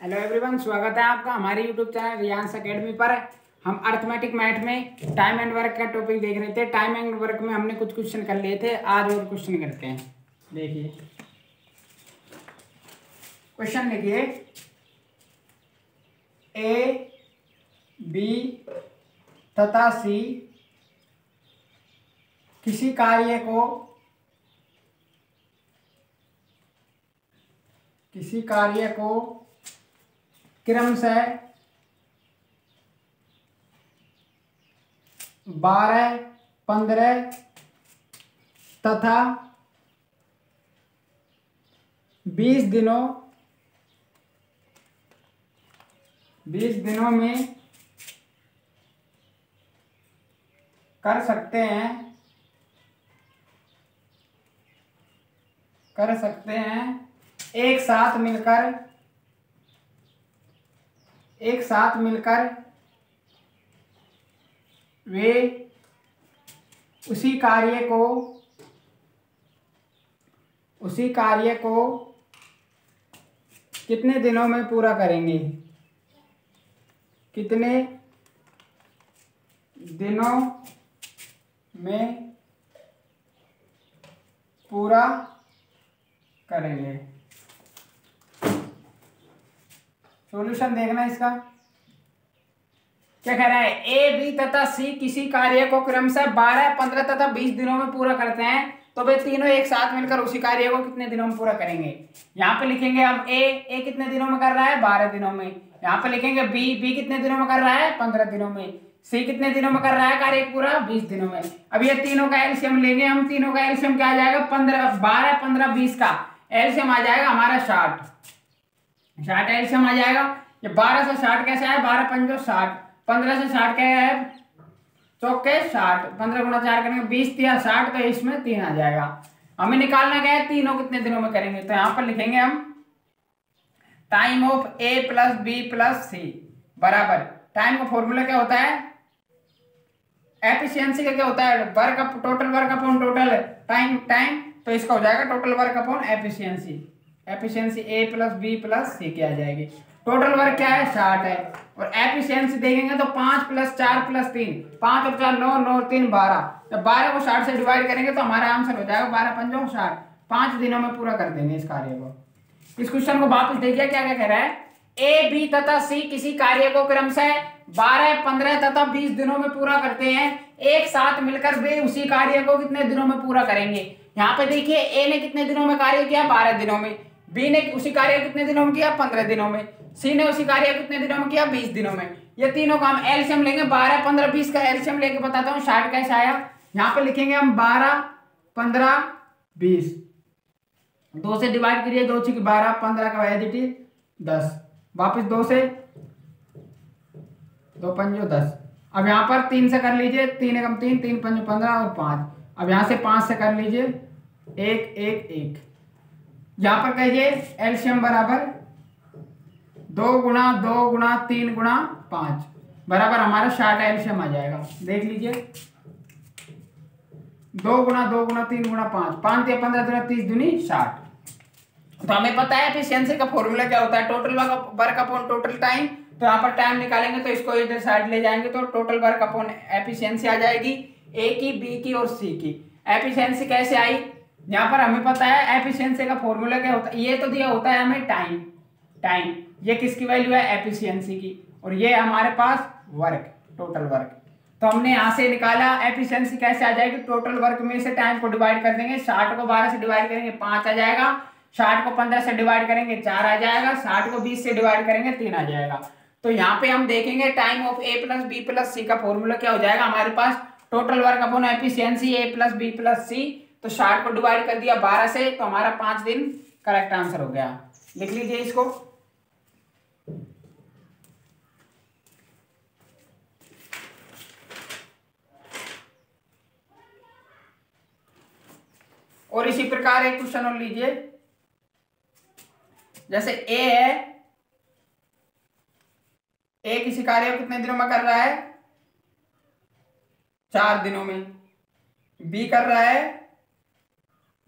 Hello everyone, स्वागत है आपका हमारे यूट्यूब चैनल रियांस एकेडमी पर। हम अर्थमेटिक मैथ में टाइम एंड वर्क का टॉपिक देख रहे थे। टाइम एंड वर्क में हमने कुछ क्वेश्चन कर लिए थे, आज और क्वेश्चन करते हैं। देखिए क्वेश्चन लिखिए, ए बी तथा सी किसी कार्य को क्रमशः 12, 15 तथा 20 दिनों में कर सकते हैं एक साथ मिलकर वे उसी कार्य को कितने दिनों में पूरा करेंगे? कितने दिनों में पूरा करेंगे? सॉल्यूशन देखना इसका क्या कह रहा है। ए बी तथा सी किसी कार्य को क्रमशः 12, 15 तथा 20 दिनों में पूरा करते हैं, तो वे तीनों एक साथ मिलकर उसी कार्य को कितने दिनों में पूरा करेंगे? यहाँ पे लिखेंगे हम ए कितने दिनों में कर रहा है? 12 दिनों में। यहाँ पे लिखेंगे बी कितने दिनों में कर रहा है? 15 दिनों में। सी कितने दिनों में कर रहा है कार्य पूरा? 20 दिनों में। अब ये तीनों का एलसीएम लेंगे हम। तीनों का एलसीएम क्या आ जाएगा? 12, 15, 20 का एलसीएम आ जाएगा हमारा 60 एलसीएम आ जाएगा। ये 12 से 60 कैसे आया? 12 पंजो 60, 15 से 60 क्या है? चौके 60, 15 गुणा 4 करेंगे 20 तिया 60, तो इसमें 3 आ जाएगा। हमें निकालना क्या है? तीनों कितने दिनों में करेंगे, तो यहां पर लिखेंगे हम time of A plus B plus C बराबर, टाइम का फॉर्मूला क्या होता है? एफिशिएंसी का क्या होता है? Work up total work upon total time, तो इसका हो जाएगा total work upon efficiency A plus B plus C की आ जाएगी। टोटल वर्क क्या है? 60 है। और एफिशिएंसी देखेंगे तो 5 + 4 + 3, 5 और 4 9, 9 और 3 12। जब 12 को 60 से डिवाइड करेंगे तो हमारा आंसर हो जाएगा 12 पंजों 60। 5 दिनों में पूरा कर देंगे इस कार्य को। इस क्वेश्चन को वापस देखिए क्या क्या कह रहा है। ए बी तथा सी किसी कार्य को क्रमशः 12, 15 तथा 20 दिनों में पूरा करते हैं, एक साथ मिलकर वे उसी कार्य को कितने दिनों में पूरा करेंगे? यहाँ पे देखिए ए ने कितने दिनों में कार्य किया? 12 दिनों में। बी ने उसी कार्य कितने दिनों में किया? 15 दिनों में। सी ने उसी कार्य कितने दिनों में किया? 20 दिनों में। ये तीनों का हम एलसीएम लेंगे। 12, 15, 20 का एलसीएम लेके बताता हूँ 60 कैसे आया। यहाँ पे लिखेंगे हम 12, 15, 20, 2 से डिवाइड करिए, 2 × 12, 15 का वैलिडिटी 10, वापिस 2 से 2 पंजो 10। अब यहाँ पर 3 से कर लीजिए, 3 एकम 3, 3 पंजो 15 और 5। अब यहाँ से 5 से कर लीजिए, 1 1 1। यहाँ पर कहिए एलसीएम बराबर 2 × 2 × 3 × 5 बराबर हमारा 60 एलसीएम आ जाएगा। देख लीजिए 2 × 2 × 3 × 5, 5 या 15 दूना 30 दूनी 60। तो हमें पता है एफिशिएंसी का फॉर्मूला क्या होता है? Total work upon total time. तो यहाँ पर टाइम निकालेंगे तो इसको इधर साइड ले जाएंगे तो टोटल वर्क अपॉन एफिशिएंसी आ जाएगी ए की, बी की और सी की। एफिशिएंसी कैसे आई? यहाँ पर हमें पता है एफिशिएंसी का फॉर्मूला क्या होता है। ये तो दिया होता है हमें टाइम, ये किसकी वैल्यू है? एफिशिएंसी की। और ये हमारे पास वर्क, टोटल वर्क। तो हमने यहाँ से निकाला एफिशिएंसी कैसे आ जाएगी? टोटल वर्क में से टाइम को डिवाइड कर देंगे। 60 को 12 से डिवाइड करेंगे 5 आ जाएगा, 60 को 15 से डिवाइड करेंगे 4 आ जाएगा, 60 को 20 से डिवाइड करेंगे 3 आ जाएगा। तो यहाँ पे हम देखेंगे time of A plus B plus C का फॉर्मूला क्या हो जाएगा हमारे पास? Total work upon efficiency A plus B plus C. तो 60 को डिवाइड कर दिया 12 से, तो हमारा 5 दिन करेक्ट आंसर हो गया। लिख लीजिए इसको। और इसी प्रकार एक क्वेश्चन और लीजिए, जैसे ए है, ए किसी कार्य को कितने दिनों में कर रहा है? 4 दिनों में। बी कर रहा है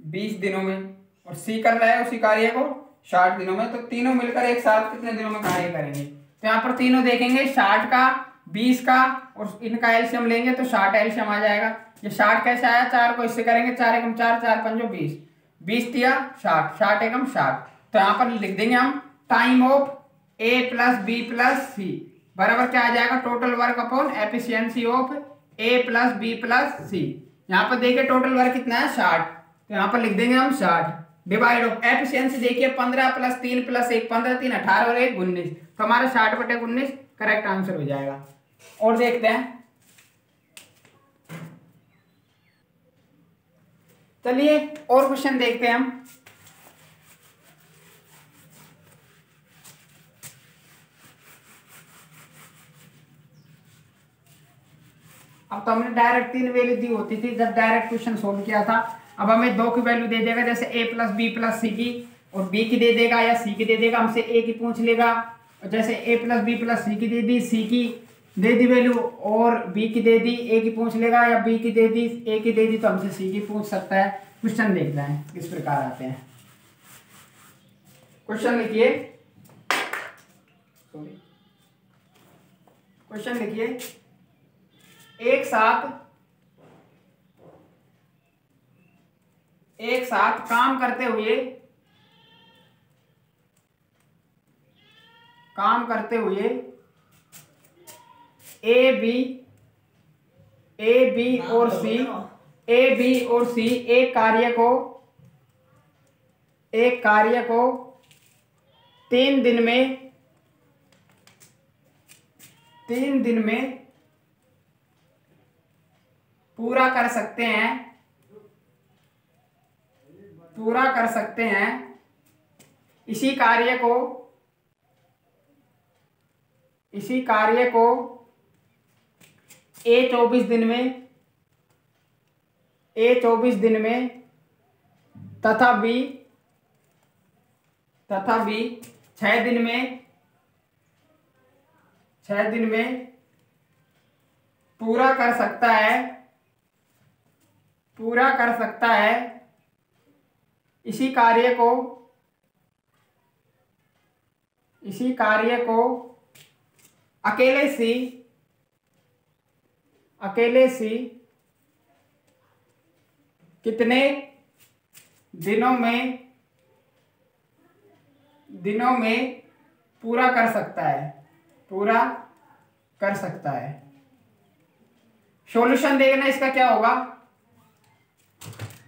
20 दिनों में, और सी कर रहा है उसी कार्य को 60 दिनों में। तो तीनों मिलकर एक साथ कितने दिनों में कार्य करेंगे? तो यहाँ पर तीनों देखेंगे, 60 का, 20 का और इनका एलसीएम लेंगे तो 60 एलसीएम आ जाएगा। ये 60 कैसे आया? 4 को इससे करेंगे, 4 एकम 4, 4 पंजो 20, 20 दिया 60, 60 एकम 60। तो यहाँ पर लिख देंगे हम time of A plus B plus C बराबर क्या आ जाएगा? Total work upon efficiency of A plus B plus C। यहाँ पर देखिए टोटल वर्क कितना है? 60। तो यहाँ पर लिख देंगे हम 60 डिवाइड ऑफ एफिशिएंसी देखिए 15 प्लस 3 प्लस 1, 15 3 18 और 1 19। तो हमारा 60/19 करेक्ट आंसर हो जाएगा। और देखते हैं, चलिए और क्वेश्चन देखते हैं हम। अब तो हमने डायरेक्ट 3 वैल्यू दी होती थी जब डायरेक्ट क्वेश्चन सोल्व किया था। अब हमें 2 की वैल्यू दे देगा, जैसे A plus B plus C की, और B की दे देगा या C की दे देगा, हमसे A की पूछ लेगा। और जैसे A plus B plus C की दे दी, C की दे दी वैल्यू, और B की दे दी, A की पूछ लेगा, या B की दे दी, A की दे दी, तो हमसे C की पूछ सकता है। क्वेश्चन देखते हैं किस प्रकार आते हैं। क्वेश्चन लिखिए, क्वेश्चन लिखिए, एक साथ काम करते हुए ए बी और सी एक कार्य को 3 दिन में पूरा कर सकते हैं। इसी कार्य को A 24 दिन में तथा B 6 दिन में पूरा कर सकता है। इसी कार्य को अकेले सी कितने दिनों में पूरा कर सकता है। सॉल्यूशन देखना इसका क्या होगा।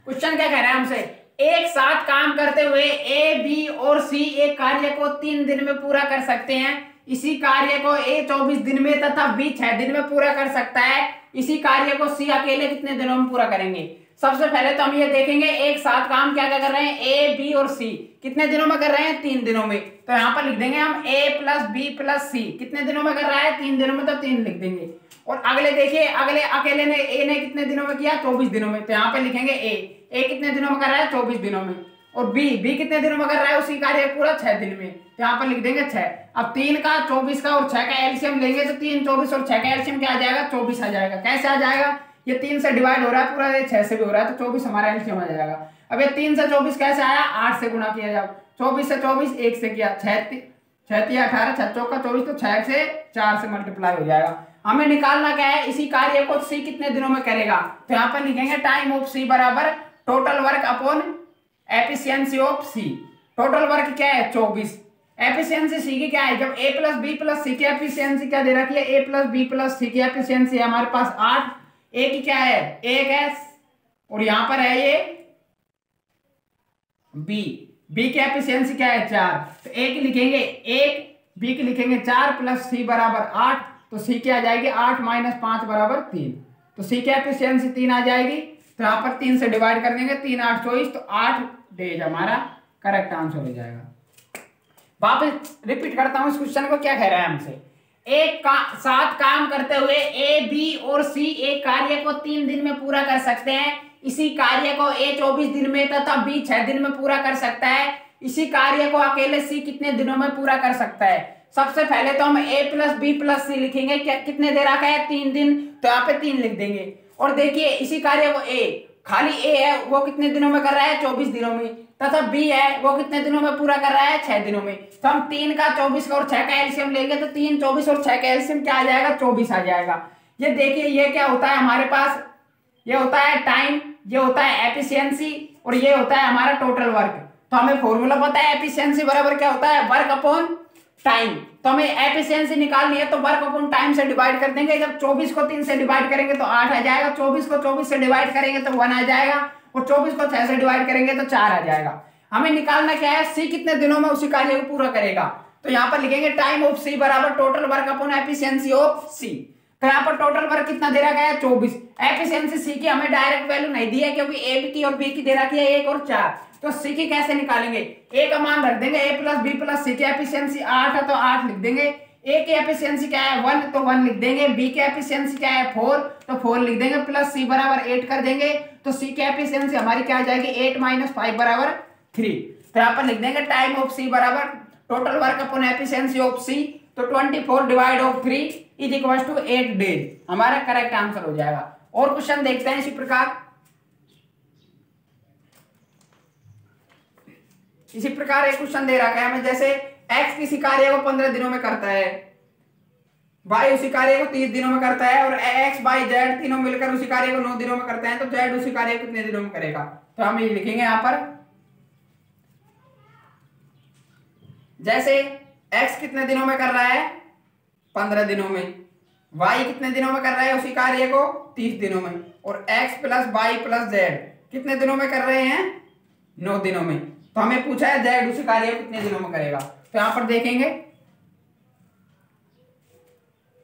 क्वेश्चन क्या कह रहा है हमसे? एक साथ काम करते हुए ए बी और सी एक कार्य को 3 दिन में पूरा कर सकते हैं। इसी कार्य को ए 24 दिन में तथा बी 6 दिन में पूरा कर सकता है। इसी कार्य को सी अकेले कितने दिनों में पूरा करेंगे? सबसे पहले तो हम ये देखेंगे एक साथ काम क्या क्या कर रहे हैं। ए बी और सी कितने दिनों में कर रहे हैं? 3 दिनों में। तो यहाँ पर लिख देंगे हम ए प्लस बी प्लस सी कितने दिनों में कर रहा है? 3 दिनों में, तो 3 लिख देंगे। और अगले देखिए, अगले अकेले ने ए ने कितने दिनों में किया? 24 दिनों में। तो यहाँ पे लिखेंगे ए कितने दिनों में कर रहा है? 24 दिनों में। और बी कितने दिनों में कर रहा है? उसी कार्य पूरा 6 दिन में। तो यहाँ पर लिख देंगे 6। अब 3 का, 24 का और 6 का एलसीएम लेंगे तो 3, 24 और 6 का एलसीएम क्या आ जाएगा? 24 आ जाएगा। कैसे आ जाएगा? ये 3 से डिवाइड हो रहा है पूरा, ये 6 से भी हो रहा है, तो 24 हमारा एलसीएम आ जाएगा। अब ये 3 से 24 कैसे आया? 8 से गुणा किया जाए। 24 से 24 1 से किया, 6 18, 6 चौका 24, तो 6 से 4 से मल्टीप्लाई हो जाएगा। हमें निकालना क्या है? इसी कार्य को सी कितने दिनों में करेगा। तो यहाँ पर लिखेंगे टाइम ऑफ सी बराबर total work upon efficiency of C. Total work क्या है? 24। एफिशिएंसी सी की क्या है? जब A plus B plus C की एफिशिएंसी क्या दे रखी है? A plus B plus C की एफिशिएंसी है हमारे पास 8। ए की क्या है? 1 है, और यहां पर है ये बी की एफिशिएंसी क्या है? 4। तो ए की लिखेंगे 1, बी की लिखेंगे 4 प्लस सी बराबर 8। तो सी की आ जाएगी 8 माइनस 5 बराबर 3। तो सी की एफिशिएंसी 3 आ जाएगी। तो यहाँ पर 3 से डिवाइड कर देंगे, 3 8 24, तो 8 डेज हमारा करेक्ट आंसर हो जाएगा। वापस रिपीट करता हूं इस क्वेश्चन को, क्या कह रहा है हमसे? एक साथ काम करते हुए ए बी और सी एक कार्य को 3 दिन में पूरा कर सकते हैं। इसी कार्य को ए 24 दिन में तथा बी 6 दिन में पूरा कर सकता है। इसी कार्य को अकेले सी कितने दिनों में पूरा कर सकता है? सबसे पहले तो हम ए प्लस बी प्लस सी लिखेंगे। कितने दे रखा है? 3 दिन। तो यहाँ पे 3 लिख देंगे। और देखिए इसी कार्य को ए, खाली ए है, वो कितने दिनों में कर रहा है? 24 दिनों में। तथा बी है वो कितने दिनों में पूरा कर रहा है, 6 दिनों में। तो हम 3 का 24 का और 6 का एलसीएम लेंगे तो 3 24 और 6 का एलसीएम क्या आ जाएगा, 24 आ जाएगा। ये देखिए ये क्या होता है हमारे पास, ये होता है टाइम, ये होता है एफिशिएंसी और ये होता है हमारा टोटल वर्क। तो हमें फॉर्मूला पता है एफिशिएंसी बराबर क्या होता है, वर्क अपॉन टाइम। तो हमें एफिशिएंसी निकालनी है तो वर्क अपॉन टाइम से डिवाइड कर देंगे। जब 24 को 3 से डिवाइड करेंगे तो 8 आ जाएगा, 24 को 24 से डिवाइड करेंगे तो 1 आ जाएगा और 24 को 6 से डिवाइड करेंगे तो 4 आ जाएगा। हमें निकालना क्या है, सी कितने दिनों में उसी कार्य को पूरा करेगा। तो यहाँ पर लिखेंगे टाइम ऑफ सी बराबर total work upon efficiency of C. तो यहाँ पर टोटल वर्क कितना दे रखा है, 24। एफिशिएंसी सी की हमें डायरेक्ट वैल्यू नहीं दी है क्योंकि ए की और बी की दे रखी है 1 और 4। तो सी की कैसे निकालेंगे, ए का मान रख देंगे, ए प्लस बी प्लस सी की एफिशिएंसी 8 है तो 8 लिख देंगे। ए की एफिशिएंसी क्या है 1 तो 1 लिख देंगे, बी की एफिशिएंसी क्या है 4 तो 4 लिख देंगे, प्लस सी बराबर 8 कर देंगे। तो सी की एफिशिएंसी हमारी क्या आ जाएगी, 8 - 5 बराबर 3। तो यहाँ पर लिख देंगे टाइम ऑफ सी बराबर total work upon efficiency of C. तो 24 divide of 3 is equal to 8 days, हमारा करेक्ट आंसर हो जाएगा। और क्वेश्चन देखते हैं इसी प्रकार। इसी प्रकार एक क्वेश्चन दे रखा है हमें, जैसे x किसी कार्य को 15 दिनों में करता है, y उसी कार्य को 30 दिनों में करता है और x y z तीनों मिलकर उसी कार्य को 9 दिनों में करते हैं, तो z उसी कार्य को कितने दिनों में करेगा। तो हम ये लिखेंगे यहाँ पर, जैसे x कितने दिनों में कर रहा है 15 दिनों में, y कितने दिनों में कर रहा है उसी कार्य को 30 दिनों में, और x plus y plus z कितने दिनों में कर रहे हैं 9 दिनों में। तो हमें पूछा है z उसी कार्य को कितने दिनों में करेगा। तो यहां पर देखेंगे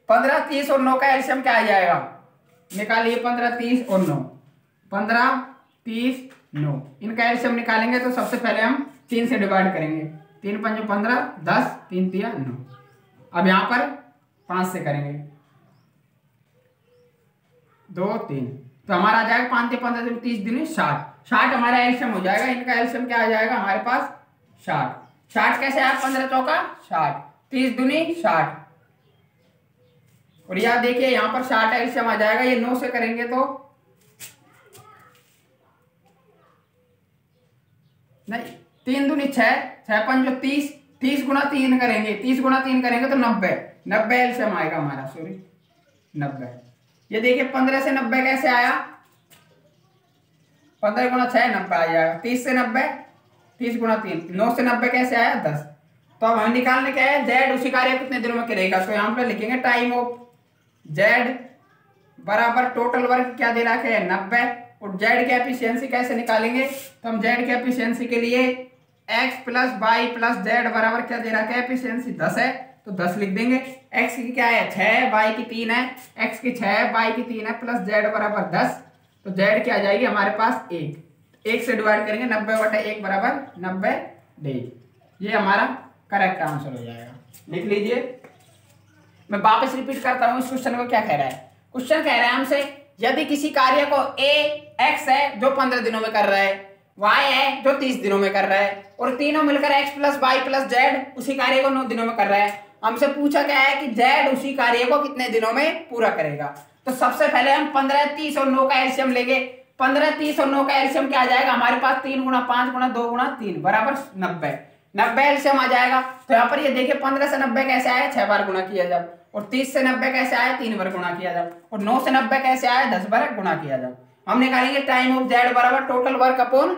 15 30 और 9 का एलसीएम क्या आ जाएगा, निकालिए 15 30 और 9, 15 30 9, इनका एलसीएम निकालेंगे तो सबसे पहले हम 3 से डिवाइड करेंगे, 3 5 15 10 3 3 9। अब यहां पर 5 से करेंगे 2 3, तो हमारा आ जाएगा 5 15 दिन 30 दिन 60 60 हमारा एलसीएम हो जाएगा। इनका एलसीएम क्या आ जाएगा हमारे पास 60 60 कैसे आया, 15 चौका 60 30 दूनी 60, और यह देखिए यहाँ पर 60 एलसीएम आ जाएगा। ये 9 से करेंगे तो नहीं, 3 दूनी 6 6 5 30 30 गुना 3 करेंगे, 30 गुना 3 करेंगे तो 90 90 एलसीएम आएगा हमारा, सॉरी 90। ये देखिए 15 से 90 कैसे आया, 15 गुना 6 90 आ जाएगा, 30 से 90 30 गुना 3 9 से 90 कैसे आया 10। तो अब हमें निकालने क्या है, जेड उसी कार्य कितने दिनों में करेगा। तो यहाँ पे लिखेंगे टाइम ऑफ जेड बराबर टोटल वर्क क्या दे रखा है 90, और जेड की एफिशिएंसी कैसे निकालेंगे। तो हम जेड की एफिशिएंसी के लिए x plus y plus z बराबर क्या दे रखा है, एफिशिएंसी 10 है तो 10 लिख देंगे। x की क्या है 6 y की 3 है, x की 6 y की 3 है प्लस z बराबर 10, तो z क्या आ जाएगी हमारे पास 1 से डिवाइड करेंगे 90/1 बराबर 90 डेज। ये हमारा करेक्ट आंसर हो जाएगा, लिख लीजिए। मैं वापस रिपीट करता हूँ इस क्वेश्चन को क्या कह रहा है। क्वेश्चन कह रहा है हमसे, यदि किसी कार्य को x है जो 15 दिनों में कर रहा है, y है जो 30 दिनों में कर रहा है, और तीनों मिलकर x plus y plus z उसी कार्य को 9 दिनों में कर रहा है। हमसे पूछा क्या है कि z उसी कार्य को कितने दिनों में पूरा करेगा। तो सबसे पहले हम 15 30 और 9 का एलसीएम लेंगे। 15 30 और 9 का एलसीएम क्या आ जाएगा हमारे पास, 3 गुना 5 गुना 2 गुना 3 बराबर 90 90 एलसीएम आ जाएगा। तो यहाँ पर ये देखिए 15 से 90 कैसे आया 6 बार गुना किया जब, और 30 से 90 कैसे आया 3 बार गुना किया जब, और 9 से 90 कैसे आया 10 बार गुना किया जब। हम निकालेंगे टाइम ऑफ जेड बराबर total work upon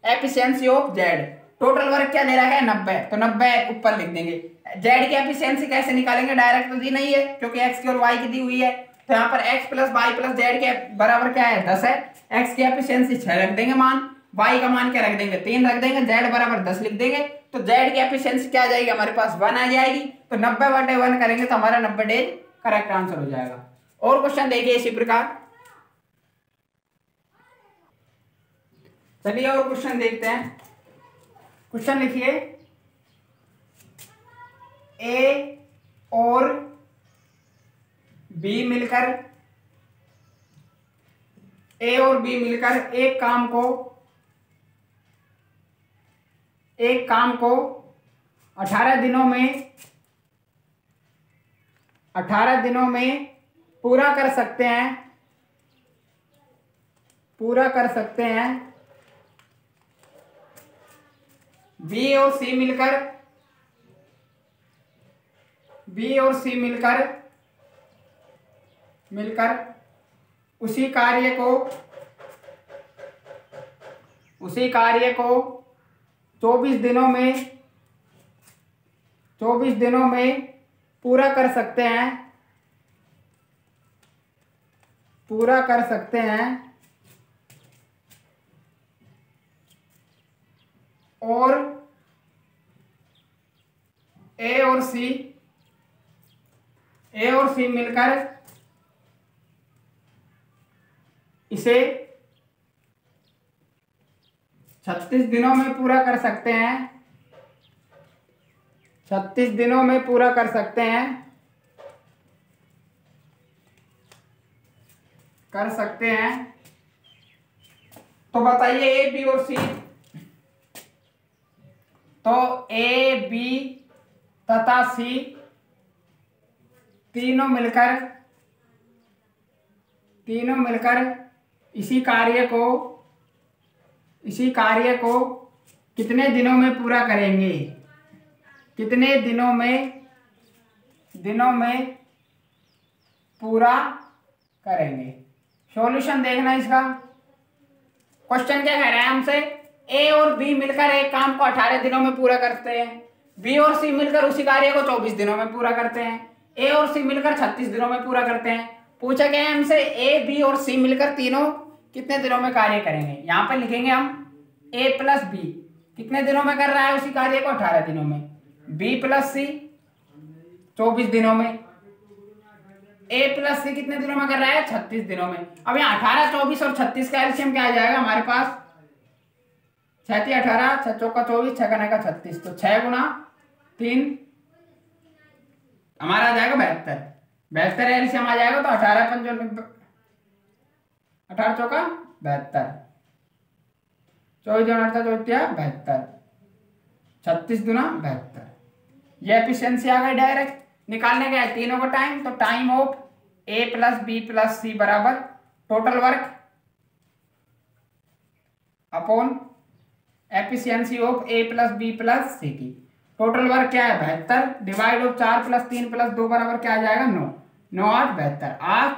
efficiency of Z. Total work क्या दे रहा है 90, तो 90 ऊपर लिख देंगे। जेड की एफिशिएंसी कैसे निकालेंगे, डायरेक्ट तो दी नहीं है क्योंकि एक्स की और वाई की दी हुई है। तो यहाँ पर x plus y plus z के बराबर क्या है 10 है, x की एफिशिएंसी 6 रख देंगे मान, y का मान क्या रख देंगे 3 रख देंगे, z बराबर 10 लिख देंगे। तो z की एफिशिएंसी क्या आ जाएगी हमारे पास 1 आ जाएगी। तो 90/1 करेंगे तो हमारा 90 डेज करेक्ट आंसर हो जाएगा। और क्वेश्चन देखिए इसी प्रकार, चलिए और क्वेश्चन देखते हैं। क्वेश्चन लिखिए, ए और बी मिलकर एक काम को 18 दिनों में पूरा कर सकते हैं बी और सी मिलकर मिलकर उसी कार्य को 24 दिनों में पूरा कर सकते हैं और ए और सी मिलकर इसे 36 दिनों में पूरा कर सकते हैं। 36 दिनों में पूरा कर सकते हैं। तो बताइए ए बी और सी, तो ए बी तथा सी तीनों मिलकर इसी कार्य को कितने दिनों में पूरा करेंगे? कितने दिनों में पूरा करेंगे? सॉल्यूशन देखना इसका। क्वेश्चन क्या कह रहा है हमसे? ए और बी मिलकर एक काम को 18 दिनों में पूरा करते हैं, बी और सी मिलकर उसी कार्य को 24 दिनों में पूरा करते हैं, ए और सी मिलकर 36 दिनों में पूरा करते हैं। पूछा गया है हमसे ए बी और सी मिलकर तीनों कितने दिनों में कार्य करेंगे। यहां पर लिखेंगे हम ए प्लस बी कितने दिनों में कर रहा है उसी कार्य को? 18 दिनों में। बी प्लस सी 24 दिनों में। ए प्लस सी कितने दिनों में कर रहा है? 36 दिनों में। अब यहाँ 18, 24 और 36 का एलसीएम क्या आ जाएगा हमारे पास? 6 × 18, 6 × 24, 6 × 36, तो 6 × 3 हमारा आ जाएगा 72। 72 एलसीएम आ जाएगा, तो 18 × 5 18 × 4 72, 24 × 8 72, 36 × 72। ये एफिशिएंसी आ गई। डायरेक्ट निकालने का है तीनों का टाइम, तो time of A plus B plus C बराबर total work upon efficiency of A plus B plus C की। टोटल वर्क क्या है? 72 डिवाइड ऑफ 4 + 3 + 2 बराबर क्या आ जाएगा? 9। 9 8 72, 8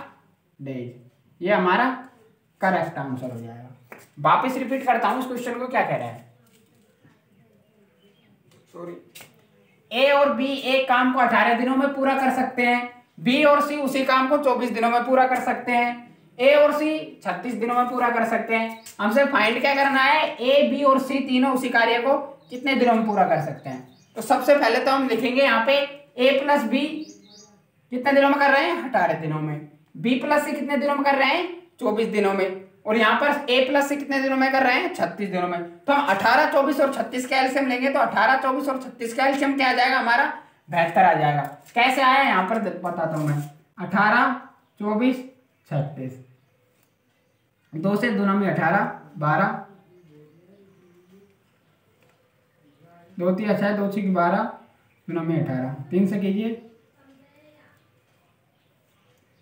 डेज। ये हमारा करेक्ट आंसर हो जाएगा। वापिस रिपीट करता हूं इस क्वेश्चन को, क्या कह रहा है। सॉरी, ए और बी एक काम को 18 दिनों में पूरा कर सकते हैं, बी और सी उसी काम को 24 दिनों में पूरा कर सकते हैं, ए और सी 36 दिनों में पूरा कर सकते हैं। हमसे फाइंड क्या करना है? ए बी और सी तीनों उसी कार्य को कितने दिनों में पूरा कर सकते हैं। तो सबसे पहले तो हम लिखेंगे यहाँ पे ए प्लस बी कितने दिनों में कर रहे हैं? 18 दिनों में। बी प्लस सी कितने दिनों में कर रहे हैं? 24 दिनों में। और यहाँ पर ए प्लस सी कितने दिनों में कर रहे हैं? 36 दिनों में। तो हम 18, 24 और 36 का एलसीएम लेंगे, तो 18, 24 और 36 का एलसीएम क्या आ जाएगा हमारा? 72 आ जाएगा। कैसे आया यहाँ पर बताता हूं मैं। 18, 24, 36, 2 से 2 में 18, 12, 2 3 6, 2 6 12, 2 में 18, 3 से कीजिए,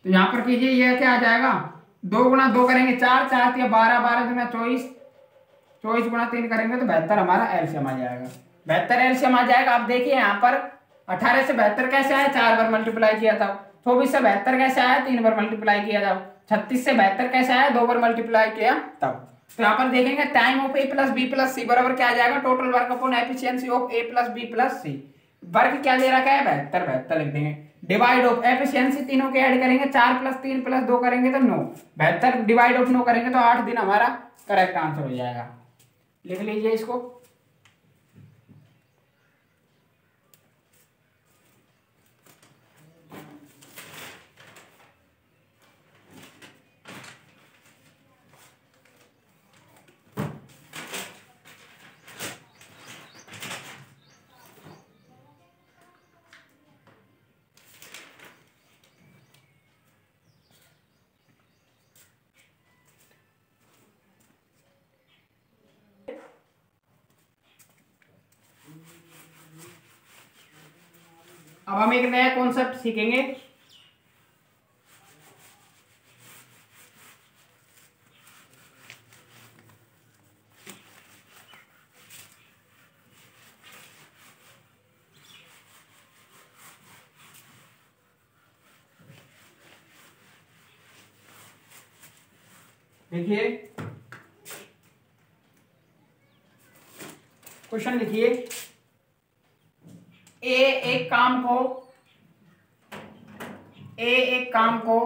तो यहाँ पर कीजिए, ये क्या आ जाएगा? 2 × 2 करेंगे 4, 4 × 12, 12 × 24, 24 × 3 करेंगे तो 72 हमारा एलसीएम आ जाएगा। 72 एलसीएम आ जाएगा। आप देखिए यहाँ पर 18 से 72 कैसे आया? 4 बार मल्टीप्लाई किया था। 24 से 72 कैसे आया? 3 बार मल्टीप्लाई किया था। 36 से 72 कैसे आया? 2 बार मल्टीप्लाई किया तब। तो यहाँ पर देखेंगे time of A plus B plus C बराबर क्या आ जाएगा? Total work upon efficiency of A plus B plus C. Work क्या दे रखा है? 72, 72 लिख देंगे। डिवाइड ऑफ एफिशिएंसी तीनों के ऐड करेंगे, 4 + 3 + 2 करेंगे तो 9। 72 डिवाइड ऑफ 9 करेंगे तो 8 दिन हमारा करेक्ट आंसर हो जाएगा। लिख लीजिए इसको। अब हम एक नया कॉन्सेप्ट सीखेंगे। देखिए क्वेश्चन लिखिए, ए एक काम को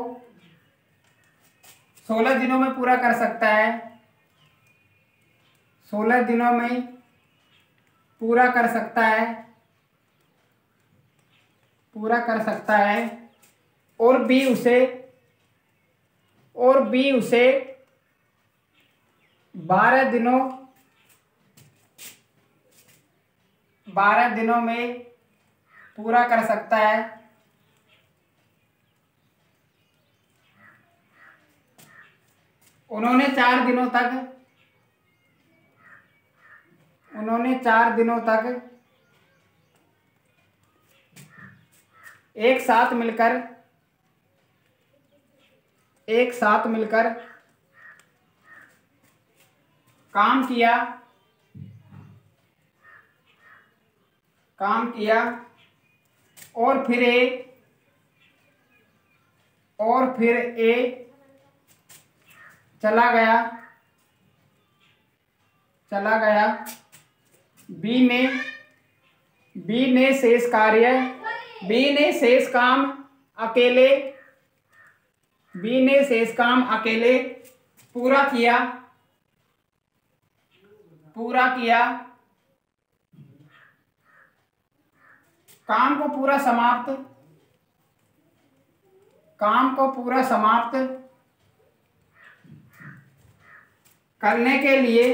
16 दिनों में पूरा कर सकता है, 16 दिनों में पूरा कर सकता है, और बी उसे 12 दिनों में पूरा कर सकता है। उन्होंने 4 दिनों तक एक साथ मिलकर काम किया और फिर ए चला गया। बी ने शेष काम अकेले पूरा किया। काम को पूरा समाप्त करने के लिए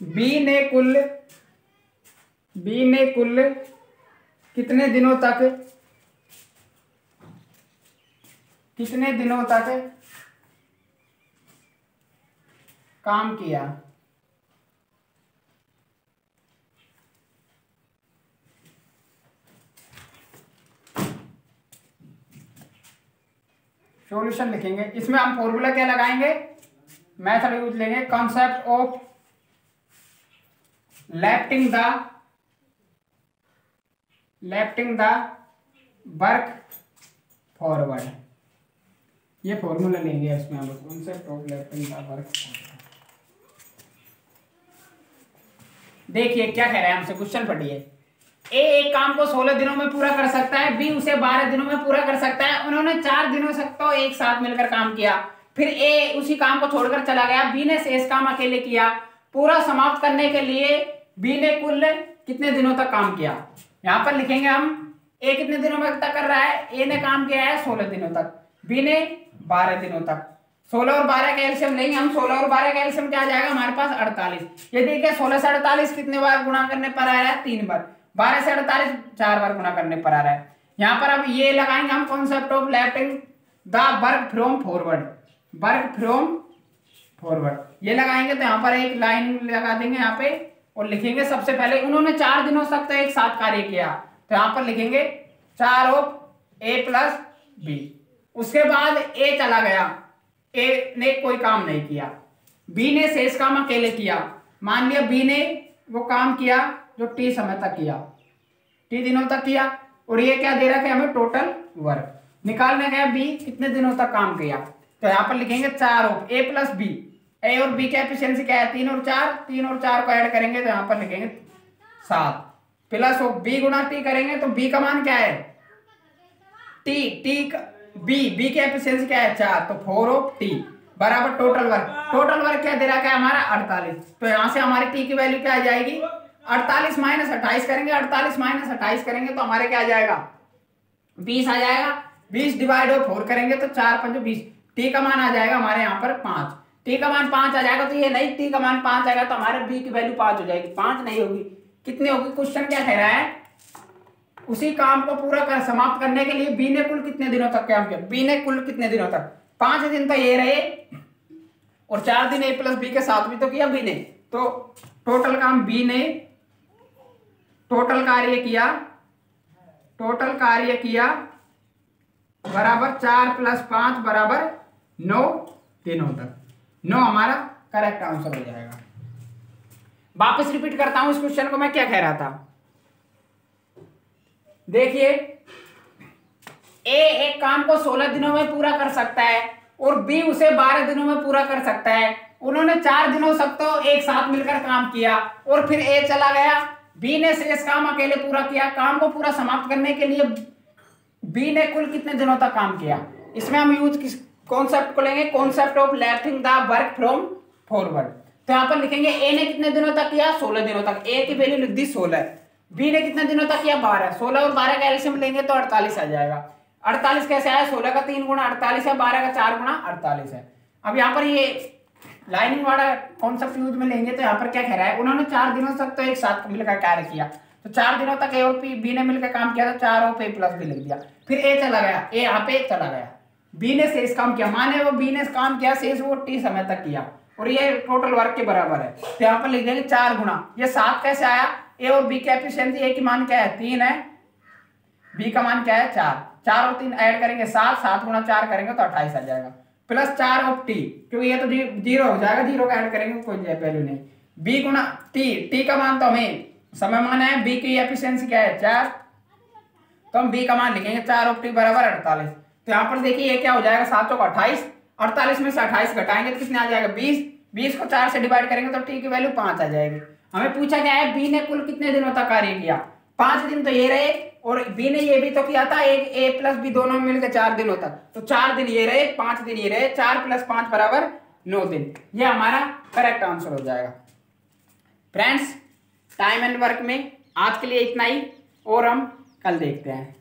बी ने कुल कितने दिनों तक काम किया। सॉल्यूशन लिखेंगे, इसमें हम फॉर्मूला क्या लगाएंगे, मेथड यूज लेंगे, concept of lifting the work forward, ये फॉर्मूला लेंगे इसमें हम, concept of lifting the work forward. देखिए क्या कह रहे हैं हमसे, क्वेश्चन पढ़िए। ए एक काम को 16 दिनों में पूरा कर सकता है, बी उसे 12 दिनों में पूरा कर सकता है। उन्होंने 4 दिनों तक तो एक साथ मिलकर काम किया, फिर ए उसी काम को छोड़कर चला गया। बी ने शेष काम अकेले किया। पूरा समाप्त करने के लिए बी ने कुल कितने दिनों तक काम किया। यहां पर लिखेंगे हम, ए कितने दिनों में तक कर रहा है, ए ने काम किया है 16 दिनों तक, बी ने 12 दिनों तक। 16 और 12 का एलसीएम लेंगे हम, 16 और 12 का एलसीएम क्या आ जाएगा हमारे पास 48। ये देखिए 16 से 48 कितने बार गुणा करने पर आ रहा है, 3 बार। 12 से 48 4 बार गुणा करने पर आ रहा है। यहाँ पर अब ये लगाएंगे हम, concept of lifting the work from forward, ये लगाएंगे तो यहाँ पर एक लाइन लगा देंगे यहाँ पे और लिखेंगे सबसे पहले उन्होंने 4 दिनों तक तो एक साथ कार्य किया, तो यहाँ पर लिखेंगे 4 ऑफ ए प्लस बी। उसके बाद ए चला गया, ए ने कोई काम नहीं किया, बी ने शेष काम अकेले किया। मान लिया बी ने वो काम किया जो टी समय तक किया, टी दिनों तक किया, और ये क्या दे रहा है हमें, टोटल वर्क निकालने गया बी कितने दिनों तक काम किया। तो यहाँ पर लिखेंगे 4 ऑफ ए प्लस बी, ए और बी की एफिशिएंसी क्या है 3 और 4 को ऐड करेंगे तो यहाँ पर लिखेंगे 7 प्लस ऑफ बी गुणा टी करेंगे तो बी का मान क्या है टी बी की एफिशिएंसी क्या है 4, तो 4 ऑफ टी बराबर टोटल वर्क क्या दे रहा है हमारा 48। तो यहाँ से हमारी टी की वैल्यू क्या आ जाएगी 48 माइनस 28 करेंगे, 48 माइनस 28 करेंगे तो हमारे क्या आ जाएगा 20 आ जाएगा। 20 डिवाइड ऑफ 4 करेंगे तो 4 5 20, टी का मान आ जाएगा हमारे यहाँ पर 5, टी का मान 5 आ जाएगा। तो ये नहीं, टी का मान 5 आएगा तो हमारे बी की वैल्यू 5 हो जाएगी, 5 नहीं होगी, कितनी होगी। क्वेश्चन क्या कह रहा है, उसी काम को पूरा कर समाप्त करने के लिए बी ने कुल कितने दिनों तक काम किया, बी ने कुल कितने दिनों तक 5 दिन तो ये रहे और 4 दिन ए प्लस बी के साथ भी तो किया बी ने, तो टोटल काम बी ने टोटल कार्य किया बराबर 4 + 5 बराबर 9 दिनों तक। 9 हमारा करेक्ट आंसर हो जाएगा। वापस रिपीट करता हूं इस क्वेश्चन को, मैं क्या कह रहा था। देखिए ए एक काम को 16 दिनों में पूरा कर सकता है और बी उसे 12 दिनों में पूरा कर सकता है। उन्होंने 4 दिनों तक तो एक साथ मिलकर काम किया और फिर ए चला गया, बी ने शेष काम अकेले पूरा किया। काम को पूरा समाप्त करने के लिए बी ने कुल कितने दिनों तक काम किया? इसमें हम यूज किस कॉन्सेप्ट को लेंगे? Concept of lifting the work from forward. तो यहाँ पर लिखेंगे ए ने कितने दिनों तक किया? 16 दिनों तक। ए की वैल्यू लिख दी 16। बी ने कितने दिनों तक किया? 12। 16 और 12 का एलसीएम लेंगे तो 48 आ जाएगा। 48 कैसे आया? 16 का 3 गुना 48 है, 12 का 4 गुना 48 है। अब यहाँ पर ये लाइनिंग वाला कॉन्सेप्ट यूज में लेंगे तो यहाँ पर क्या कह रहा है? उन्होंने 4 दिनों तक तो एक साथ मिलकर कार्य किया, तो 4 दिनों तक ए और बी ने मिलकर काम किया, तो 4 और ए प्लस बी लिख दिया। फिर ए चला गया, ए यहाँ पे चला गया, बी ने शेष काम किया, माने वो बी ने काम किया शेष वो टी समय तक किया और ये टोटल वर्क के बराबर है। तो यहाँ पर लिख देंगे 4 गुना, ये 7 कैसे आया? ए और बी की एफिशिएंसी, ए की मान क्या है? 3 है, बी का मान क्या है? 4। 4 और 3 ऐड करेंगे 7, 7 गुना 4 करेंगे तो 28 आ जाएगा, प्लस 4 ऑफ टी, क्योंकि ये तो जीरो हो जाएगा, जीरो का ऐड करेंगे कोई वैल्यू नहीं। बी गुना टी, टी का मान तो हमें समय मान है, बी की एफिशिएंसी क्या है? 4, तो हम बी का मान लिखेंगे 4 ऑफ टी बराबर 48। तो यहाँ पर देखिए ये क्या हो जाएगा? 7 चौक 28, 48 में से 28 घटाएंगे तो कितने आ जाएगा? 20। 20 को 4 से डिवाइड करेंगे तो टी की वैल्यू 5 आ जाएगी। हमें पूछा गया है बी ने कुल कितने दिनों तक कार्य किया? 5 दिन तो ये रहे और बी ने ये भी तो किया था, एक ए प्लस बी दोनों मिलकर 4 दिनों तक, तो 4 दिन ये रहे, 5 दिन ये रहे, 4 + 5 बराबर 9 दिन। ये हमारा करेक्ट आंसर हो जाएगा। फ्रेंड्स, टाइम एंड वर्क में आज के लिए इतना ही और हम कल देखते हैं।